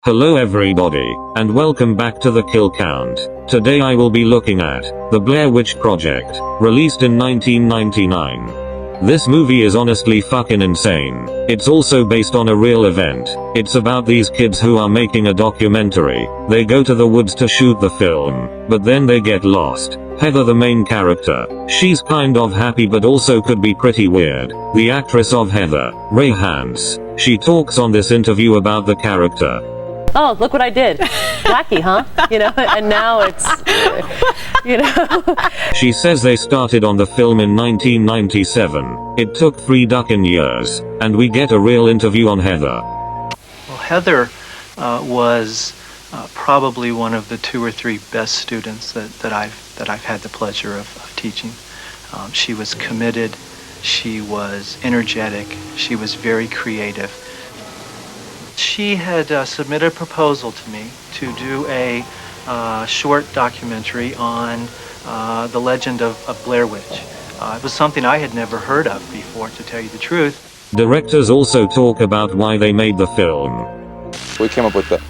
Hello everybody, and welcome back to the Kill Count. Today I will be looking at The Blair Witch Project, released in 1999. This movie is honestly fucking insane. It's also based on a real event. It's about these kids who are making a documentary. They go to the woods to shoot the film, but then they get lost. Heather, the main character, she's kind of happy but also could be pretty weird. The actress of Heather, Ray Hans, she talks on this interview about the character. Oh, look what I did. Wacky, huh? You know, and now it's, you know. She says they started on the film in 1997. It took 3 years, and we get a real interview on Heather. Well, Heather was probably one of the 2 or 3 best students that I've had the pleasure of teaching. She was committed, she was energetic, she was very creative. She had submitted a proposal to me to do a short documentary on the legend of Blair Witch. It was something I had never heard of before, to tell you the truth. Directors also talk about why they made the film. We came up with the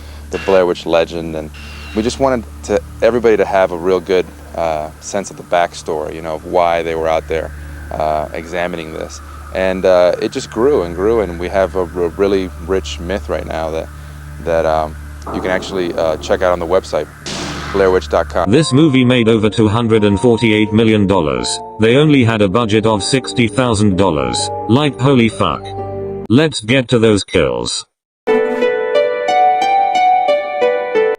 Blair Witch legend, and we just wanted everybody to have a real good sense of the backstory, you know, of why they were out there examining this. And it just grew and grew, and we have a really rich myth right now that you can actually check out on the website, BlairWitch.com. This movie made over $248 million. They only had a budget of $60,000. Like, holy fuck. Let's get to those kills.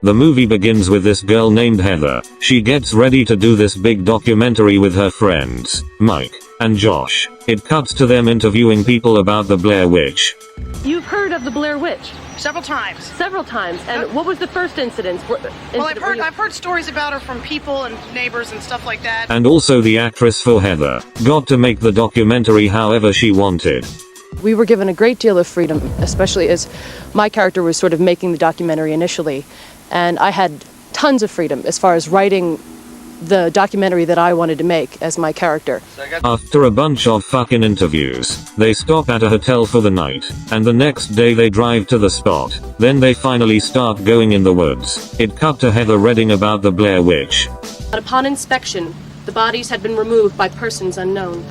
The movie begins with this girl named Heather. She gets ready to do this big documentary with her friends, Mike and Josh. It cuts to them interviewing people about the Blair Witch. You've heard of the Blair Witch? Several times. Several times. And what was the first incident? Well, I've heard stories about her from people and neighbors and stuff like that. And also the actress for Heather got to make the documentary however she wanted. We were given a great deal of freedom, especially as my character was sort of making the documentary initially. And I had tons of freedom as far as writing the documentary that I wanted to make as my character. After a bunch of fucking interviews, they stop at a hotel for the night, and the next day they drive to the spot. Then they finally start going in the woods. It cut to Heather reading about the Blair Witch. But upon inspection, the bodies had been removed by persons unknown.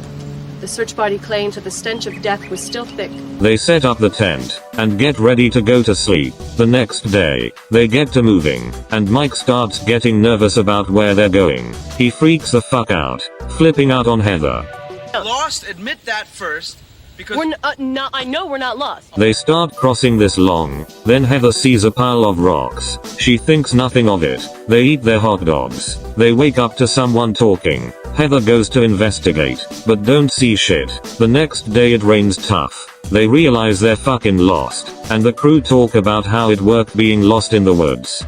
The search party claims that the stench of death was still thick. They set up the tent and get ready to go to sleep. The next day, they get to moving, and Mike starts getting nervous about where they're going. He freaks the fuck out, flipping out on Heather. Lost, admit that first, because I know we're not lost. They start crossing this long. Then Heather sees a pile of rocks. She thinks nothing of it. They eat their hot dogs. They wake up to someone talking. Heather goes to investigate, but don't see shit. The next day it rains tough. They realize they're fucking lost, and the crew talk about how it worked being lost in the woods.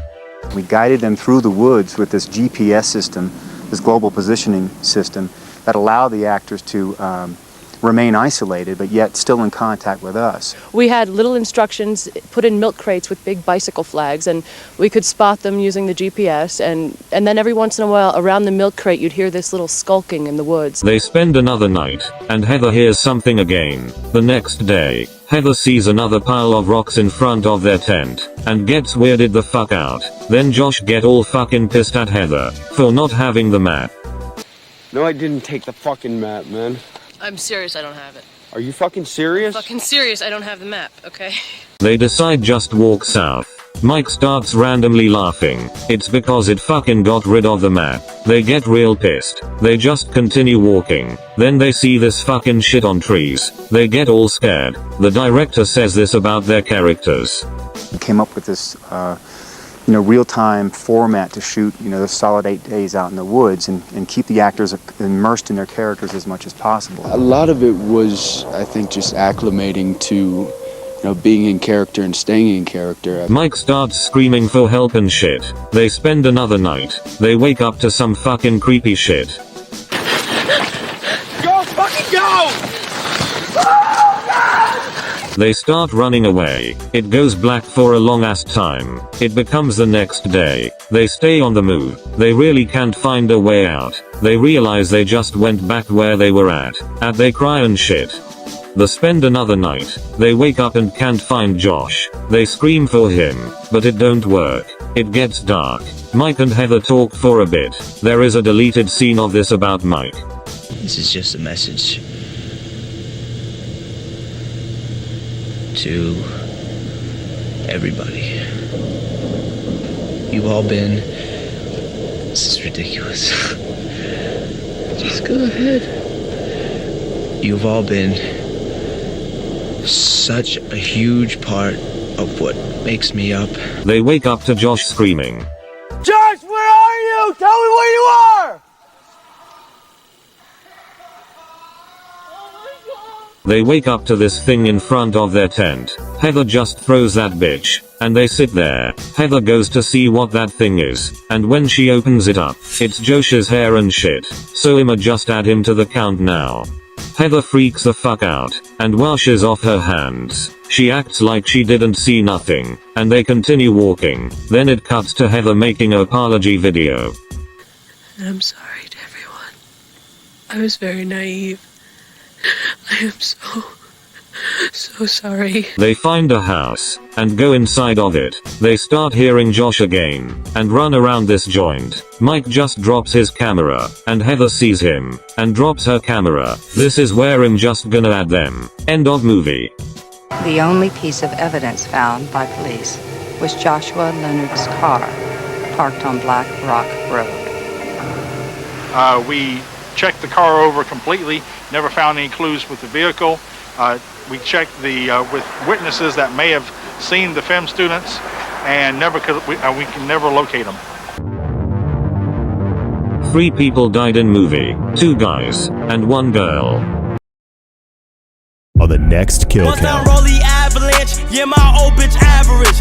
We guided them through the woods with this GPS system, this global positioning system, that allowed the actors to remain isolated, but yet still in contact with us. We had little instructions put in milk crates with big bicycle flags, and we could spot them using the GPS, and then every once in a while around the milk crate you'd hear this little skulking in the woods. They spend another night, and Heather hears something again. The next day, Heather sees another pile of rocks in front of their tent, and gets weirded the fuck out. Then Josh get all fucking pissed at Heather for not having the map. No, I didn't take the fucking map, man. I'm serious, I don't have it. Are you fucking serious? Fucking serious, I don't have the map, okay? They decide just walk south. Mike starts randomly laughing. It's because it fucking got rid of the map. They get real pissed. They just continue walking. Then they see this fucking shit on trees. They get all scared. The director says this about their characters. We came up with this real-time format to shoot, the solid 8 days out in the woods and keep the actors immersed in their characters as much as possible. A lot of it was, I think, just acclimating to, being in character and staying in character. Mike starts screaming for help and shit. They spend another night. They wake up to some fucking creepy shit. go, fucking go! They start running away. It goes black for a long ass time. It becomes the next day. They stay on the move. They really can't find a way out. They realize they just went back where they were at. They cry and shit. They spend another night. They wake up and can't find Josh. They scream for him, but it don't work. It gets dark. Mike and Heather talk for a bit. There is a deleted scene of this about Mike. This is just a message to everybody. You've all been... This is ridiculous. Just go ahead. You've all been such a huge part of what makes me up. They wake up to Josh screaming. Josh, where are you? Tell me where you are! They wake up to this thing in front of their tent. Heather just throws that bitch, and they sit there. Heather goes to see what that thing is, and when she opens it up, it's Josh's hair and shit. So I'ma just add him to the count now. Heather freaks the fuck out, and washes off her hands. She acts like she didn't see nothing, and they continue walking. Then it cuts to Heather making an apology video. I'm sorry to everyone. I was very naive. I am so sorry. They find a house, and go inside of it. They start hearing Josh again, and run around this joint. Mike just drops his camera, and Heather sees him, and drops her camera. This is where I'm just gonna add them. End of movie. The only piece of evidence found by police was Joshua Leonard's car, parked on Black Rock Road. We checked the car over completely, never found any clues with the vehicle. We checked with witnesses that may have seen the film students, and we can never locate them. 3 people died in movie, 2 guys, and 1 girl. On the next kill count. Roll the avalanche, yeah, my old bitch average.